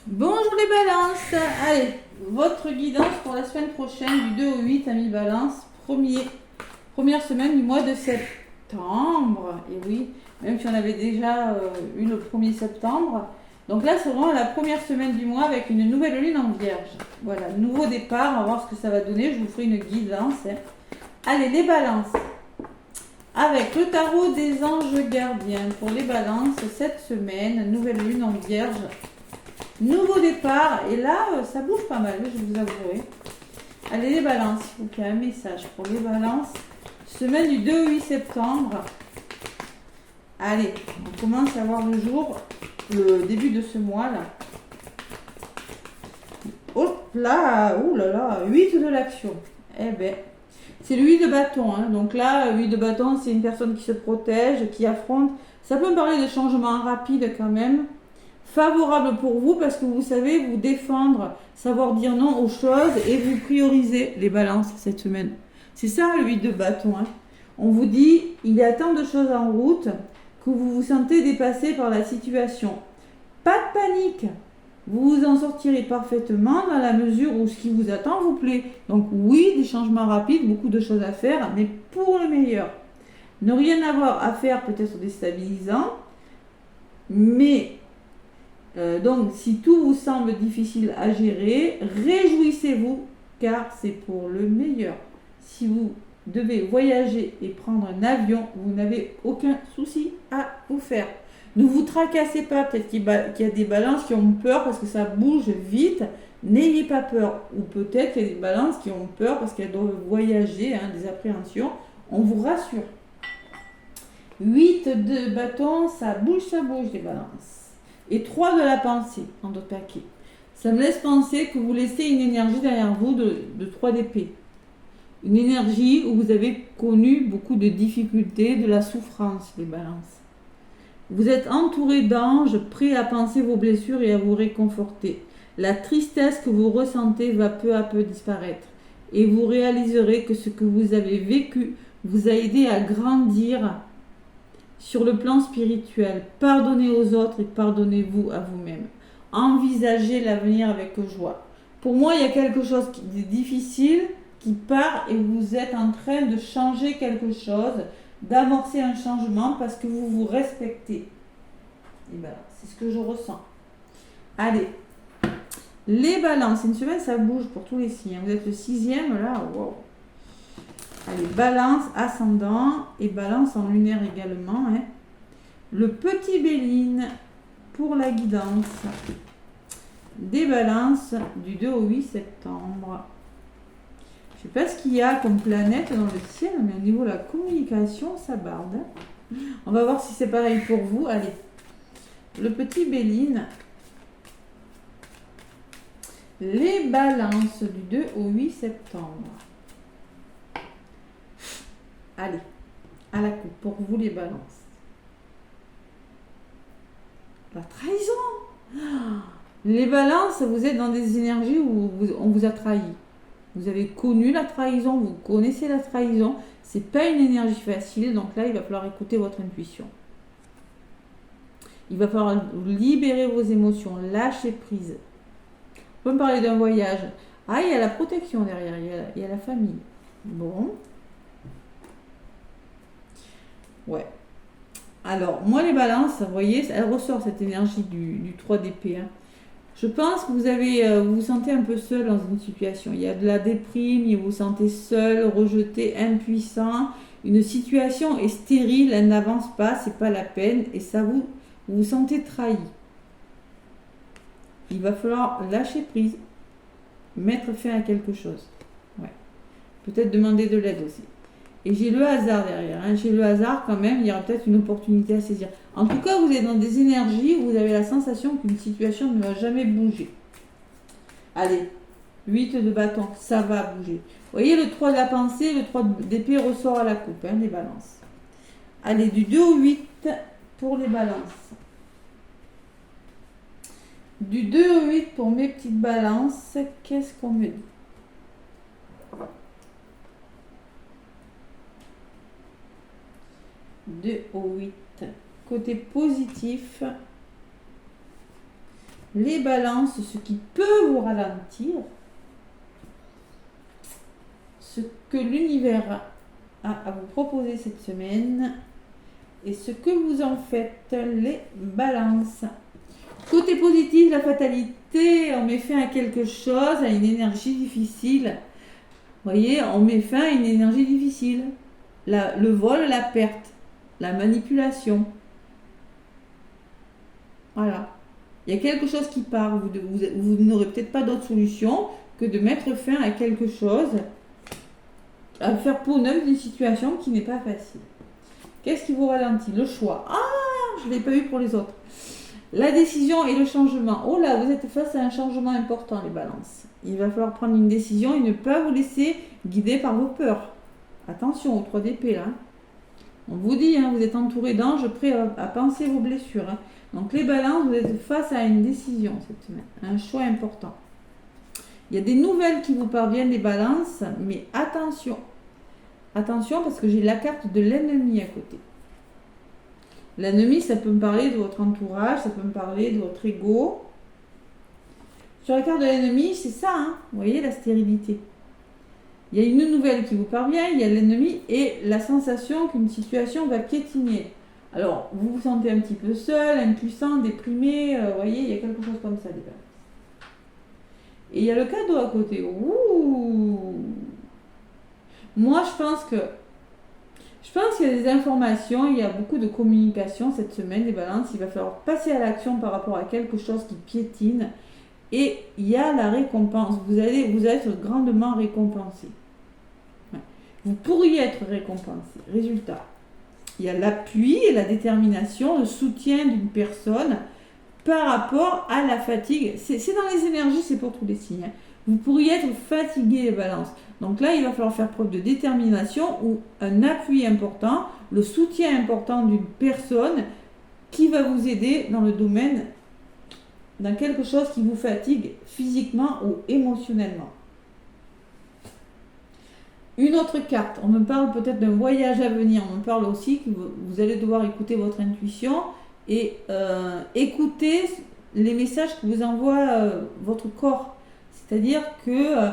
Bonjour les balances. Allez, votre guidance pour la semaine prochaine du 2 au 8, amis balance. Première semaine du mois de septembre. Et oui, même si on avait déjà eu le 1er septembre. Donc là, c'est vraiment la première semaine du mois avec une nouvelle lune en vierge. Voilà, nouveau départ, on va voir ce que ça va donner. Je vous ferai une guidance. Allez, les balances. Avec le tarot des anges gardiens pour les balances cette semaine, nouvelle lune en vierge. Nouveau départ, et là, ça bouge pas mal, je vous avouerai. Allez, les balances, il faut qu'il y ait un message pour les balances. Semaine du 2 au 8 septembre. Allez, on commence à voir le jour, le début de ce mois là. Hop là, oulala, 8 de l'action. Eh ben, c'est le 8 de bâton. Hein. Donc là, 8 de bâton, c'est une personne qui se protège, qui affronte. Ça peut me parler de changements rapides quand même. Favorable pour vous parce que vous savez vous défendre, savoir dire non aux choses et vous priorisez les balances cette semaine. C'est ça le 8 de bâton. Hein. On vous dit, il y a tant de choses en route que vous vous sentez dépassé par la situation. Pas de panique. Vous vous en sortirez parfaitement dans la mesure où ce qui vous attend vous plaît. Donc oui, des changements rapides, beaucoup de choses à faire, mais pour le meilleur. Ne rien avoir à faire peut-être déstabilisant, mais donc, si tout vous semble difficile à gérer, réjouissez-vous car c'est pour le meilleur. Si vous devez voyager et prendre un avion, vous n'avez aucun souci à vous faire. Ne vous tracassez pas, peut-être qu'il y a des balances qui ont peur parce que ça bouge vite. N'ayez pas peur. Ou peut-être qu'il y a des balances qui ont peur parce qu'elles doivent voyager, hein, des appréhensions. On vous rassure. 8 de bâton, ça bouge les balances. Et 3 de la pensée, en d'autres paquets. Ça me laisse penser que vous laissez une énergie derrière vous de 3 d'épée. Une énergie où vous avez connu beaucoup de difficultés, de la souffrance, les balances. Vous êtes entouré d'anges, prêts à penser vos blessures et à vous réconforter. La tristesse que vous ressentez va peu à peu disparaître. Et vous réaliserez que ce que vous avez vécu vous a aidé à grandir sur le plan spirituel. Pardonnez aux autres et pardonnez-vous à vous-même. Envisagez l'avenir avec joie. Pour moi, il y a quelque chose de difficile qui part et vous êtes en train de changer quelque chose, d'amorcer un changement parce que vous vous respectez. Et ben, c'est ce que je ressens. Allez, les balances. Une semaine, ça bouge pour tous les signes. Vous êtes le 6e là, wow. Allez, balance, ascendant et balance en lunaire également. Hein. Le petit Béline pour la guidance des balances du 2 au 8 septembre. Je ne sais pas ce qu'il y a comme planète dans le ciel, mais au niveau de la communication, ça barde. Hein. On va voir si c'est pareil pour vous. Allez, le petit Béline. Les balances du 2 au 8 septembre. Allez, à la coupe, pour vous les balances. La trahison. Les balances, vous êtes dans des énergies où on vous a trahi. Vous avez connu la trahison, vous connaissez la trahison. C'est pas une énergie facile, donc là, il va falloir écouter votre intuition. Il va falloir libérer vos émotions, lâcher prise. On peut me parler d'un voyage. Ah, il y a la protection derrière, il y a la famille. Bon. Ouais. Alors, moi, les balances, vous voyez, elle ressort cette énergie du 3 d'épée. Hein. Je pense que vous vous sentez un peu seul dans une situation. Il y a de la déprime, vous vous sentez seul, rejeté, impuissant. Une situation est stérile, elle n'avance pas, c'est pas la peine. Et ça vous vous sentez trahi. Il va falloir lâcher prise, mettre fin à quelque chose. Ouais. Peut-être demander de l'aide aussi. Et j'ai le hasard derrière. Hein. J'ai le hasard quand même, il y aura peut-être une opportunité à saisir. En tout cas, vous êtes dans des énergies où vous avez la sensation qu'une situation ne va jamais bouger. Allez, 8 de bâton, ça va bouger. Vous voyez, le 3 de la pensée, le 3 d'épée ressort à la coupe, hein, des balances. Allez, du 2 au 8 pour les balances. Du 2 au 8 pour mes petites balances, qu'est-ce qu'on me dit ? 2 au 8. Côté positif, Les balances, ce qui peut vous ralentir, ce que l'univers a à vous proposer cette semaine et ce que vous en faites, les balances. Côté positif, la fatalité, on met fin à quelque chose, à une énergie difficile. Vous voyez, on met fin à une énergie difficile. Le vol, la perte, la manipulation. Voilà. Il y a quelque chose qui part. Vous n'aurez peut-être pas d'autre solution que de mettre fin à quelque chose, à faire peau neuve d'une situation qui n'est pas facile. Qu'est-ce qui vous ralentit? Le choix. Ah, je ne l'ai pas eu pour les autres. La décision et le changement. Oh là, vous êtes face à un changement important, les balances. Il va falloir prendre une décision et ne pas vous laisser guider par vos peurs. Attention aux 3 d'épée là. On vous dit, vous êtes entouré d'anges prêts à penser vos blessures. Donc les balances, vous êtes face à une décision cette semaine, un choix important. Il y a des nouvelles qui vous parviennent des balances, mais attention. Attention parce que j'ai la carte de l'ennemi à côté. L'ennemi, ça peut me parler de votre entourage, ça peut me parler de votre ego. Sur la carte de l'ennemi, c'est ça, vous voyez la stérilité. Il y a une nouvelle qui vous parvient, il y a l'ennemi et la sensation qu'une situation va piétiner. Alors, vous vous sentez un petit peu seul, impuissant, déprimé, vous voyez, il y a quelque chose comme ça, les balances. Et il y a le cadeau à côté. Ouh. Moi, je pense qu'il y a des informations, il y a beaucoup de communication cette semaine, les balances. Il va falloir passer à l'action par rapport à quelque chose qui piétine. Et il y a la récompense. Vous allez être grandement récompensé. Vous pourriez être récompensé. Résultat, il y a l'appui et la détermination, le soutien d'une personne par rapport à la fatigue. C'est dans les énergies, c'est pour tous les signes. Vous pourriez être fatigué, les balances. Donc là, il va falloir faire preuve de détermination ou un appui important, le soutien important d'une personne qui va vous aider dans le domaine, dans quelque chose qui vous fatigue physiquement ou émotionnellement. Une autre carte, on me parle peut-être d'un voyage à venir, on me parle aussi que vous allez devoir écouter votre intuition et écouter les messages que vous envoie votre corps. C'est-à-dire que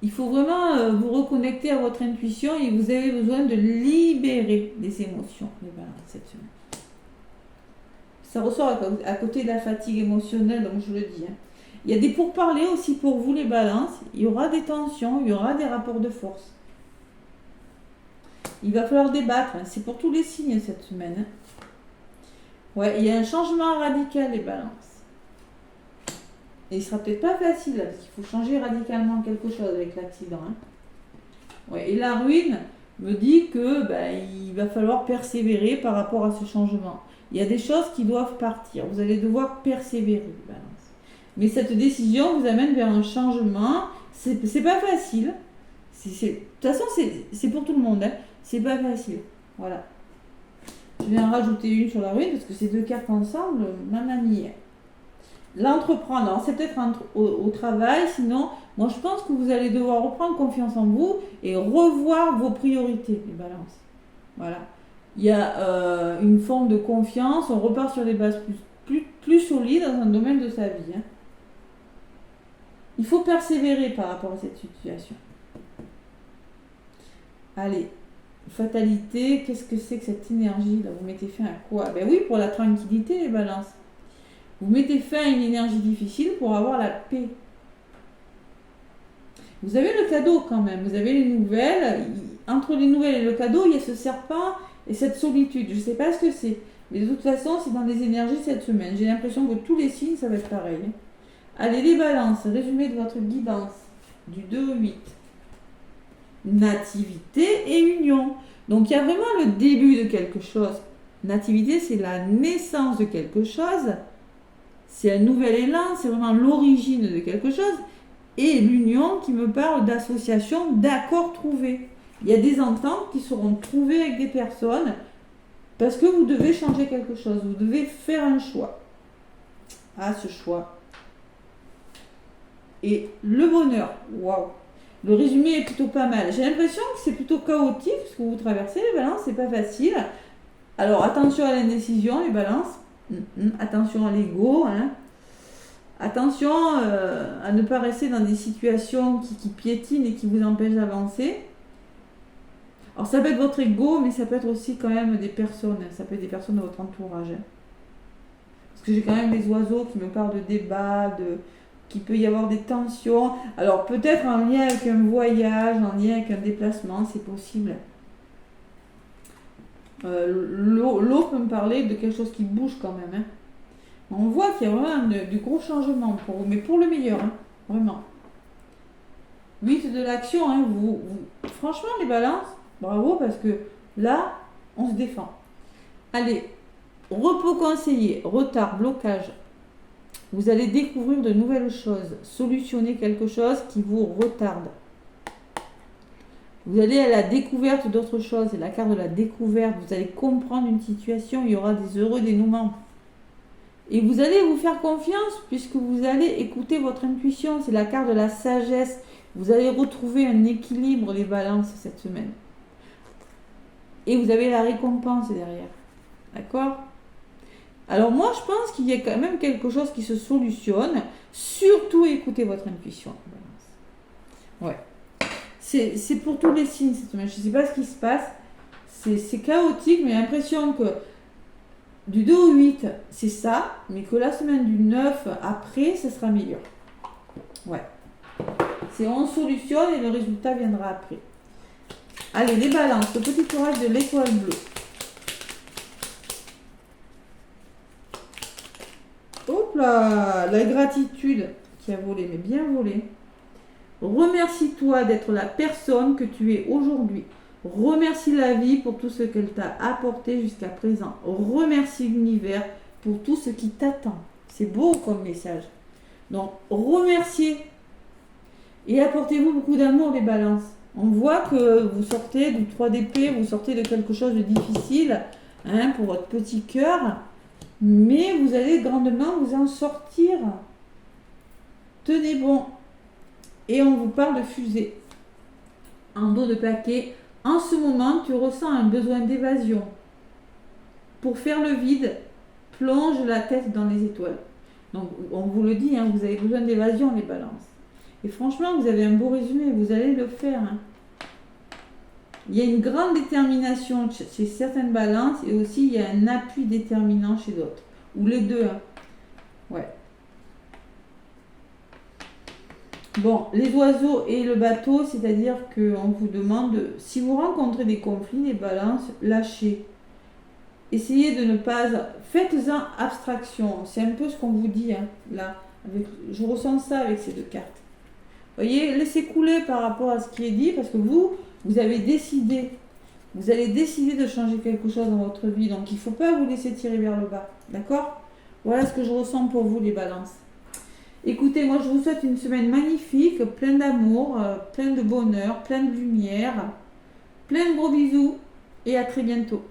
il faut vraiment vous reconnecter à votre intuition et vous avez besoin de libérer des émotions, les balances, cette semaine. Ça ressort à côté de la fatigue émotionnelle, donc je le dis. Il y a des pourparlers aussi pour vous, les balances. Il y aura des tensions, il y aura des rapports de force. Il va falloir débattre, c'est pour tous les signes cette semaine. Ouais, il y a un changement radical, les balances. Et il sera peut-être pas facile, parce qu'il faut changer radicalement quelque chose avec l'accident. Ouais, et la ruine me dit que il va falloir persévérer par rapport à ce changement. Il y a des choses qui doivent partir. Vous allez devoir persévérer, les balances. Mais cette décision vous amène vers un changement. C'est pas facile. De toute façon, c'est pour tout le monde. C'est pas facile. Voilà. Je vais en rajouter une sur la ruine parce que ces 2 cartes ensemble, mamie. L'entreprendre, c'est peut-être au travail, sinon, moi je pense que vous allez devoir reprendre confiance en vous et revoir vos priorités, les balances. Voilà. Il y a une forme de confiance, on repart sur des bases plus solides dans un domaine de sa vie. Il faut persévérer par rapport à cette situation. Allez, fatalité, qu'est-ce que c'est que cette énergie là? Vous mettez fin à quoi? Ben oui, pour la tranquillité, les balances. Vous mettez fin à une énergie difficile pour avoir la paix. Vous avez le cadeau quand même, vous avez les nouvelles. Entre les nouvelles et le cadeau, il y a ce serpent et cette solitude. Je ne sais pas ce que c'est, mais de toute façon, c'est dans les énergies cette semaine. J'ai l'impression que tous les signes, ça va être pareil. Allez, les balances, résumé de votre guidance du 2 au 8. Nativité et union. Donc, il y a vraiment le début de quelque chose. Nativité, c'est la naissance de quelque chose. C'est un nouvel élan, c'est vraiment l'origine de quelque chose. Et l'union qui me parle d'association, d'accords trouvés. Il y a des ententes qui seront trouvées avec des personnes parce que vous devez changer quelque chose. Vous devez faire un choix. Ah, ce choix. Et le bonheur. Waouh. Le résumé est plutôt pas mal. J'ai l'impression que c'est plutôt chaotique ce que vous traversez, les balances. C'est pas facile. Alors, attention à l'indécision, les balances. Attention à l'ego. Attention à ne pas rester dans des situations qui piétinent et qui vous empêchent d'avancer. Alors ça peut être votre ego, mais ça peut être aussi quand même des personnes. Ça peut être des personnes de votre entourage. Parce que j'ai quand même des oiseaux qui me parlent de débats, qu'il peut y avoir des tensions. Alors peut-être en lien avec un voyage, en lien avec un déplacement, c'est possible. L'eau peut me parler de quelque chose qui bouge quand même. Hein. On voit qu'il y a vraiment du gros changement pour vous, mais pour le meilleur, hein, vraiment. 8 de l'action, hein, franchement les balances, bravo parce que là, on se défend. Allez, repos conseillé, retard, blocage. Vous allez découvrir de nouvelles choses, solutionner quelque chose qui vous retarde. Vous allez à la découverte d'autres choses, c'est la carte de la découverte. Vous allez comprendre une situation, il y aura des heureux dénouements. Et vous allez vous faire confiance puisque vous allez écouter votre intuition. C'est la carte de la sagesse. Vous allez retrouver un équilibre, les balances, cette semaine. Et vous avez la récompense derrière. D'accord ? Alors moi, je pense qu'il y a quand même quelque chose qui se solutionne. Surtout écoutez votre intuition. Ouais. C'est pour tous les signes cette semaine. Je ne sais pas ce qui se passe. C'est chaotique, mais j'ai l'impression que du 2 au 8, c'est ça, mais que la semaine du 9 après, ce sera meilleur. Ouais. C'est on solutionne et le résultat viendra après. Allez, les balances, le petit orage de l'étoile bleue. Hop là, la gratitude qui a volé, mais bien volé. Remercie-toi d'être la personne que tu es aujourd'hui. Remercie la vie pour tout ce qu'elle t'a apporté jusqu'à présent. Remercie l'univers pour tout ce qui t'attend. C'est beau comme message. Donc, remerciez et apportez-vous beaucoup d'amour, les balances. On voit que vous sortez du 3 d'épée, vous sortez de quelque chose de difficile hein, pour votre petit cœur, mais vous allez grandement vous en sortir. Tenez bon. Et on vous parle de fusée. En dos de paquet. En ce moment, tu ressens un besoin d'évasion. Pour faire le vide, plonge la tête dans les étoiles. Donc, on vous le dit, hein, vous avez besoin d'évasion, les balances. Et franchement, vous avez un beau résumé, vous allez le faire. Hein. Il y a une grande détermination chez certaines balances et aussi il y a un appui déterminant chez d'autres. Ou les deux. Hein. Ouais. Bon, les oiseaux et le bateau, c'est-à-dire qu'on vous demande, si vous rencontrez des conflits, les balances, lâchez. Essayez de ne pas... Faites-en abstraction. C'est un peu ce qu'on vous dit, hein, là. Je ressens ça avec ces deux cartes. Vous voyez, laissez couler par rapport à ce qui est dit, parce que vous avez décidé. Vous allez décider de changer quelque chose dans votre vie. Donc, il ne faut pas vous laisser tirer vers le bas. D'accord ? Voilà ce que je ressens pour vous, les balances. Écoutez, moi je vous souhaite une semaine magnifique, pleine d'amour, plein de bonheur, plein de lumière, plein de gros bisous et à très bientôt.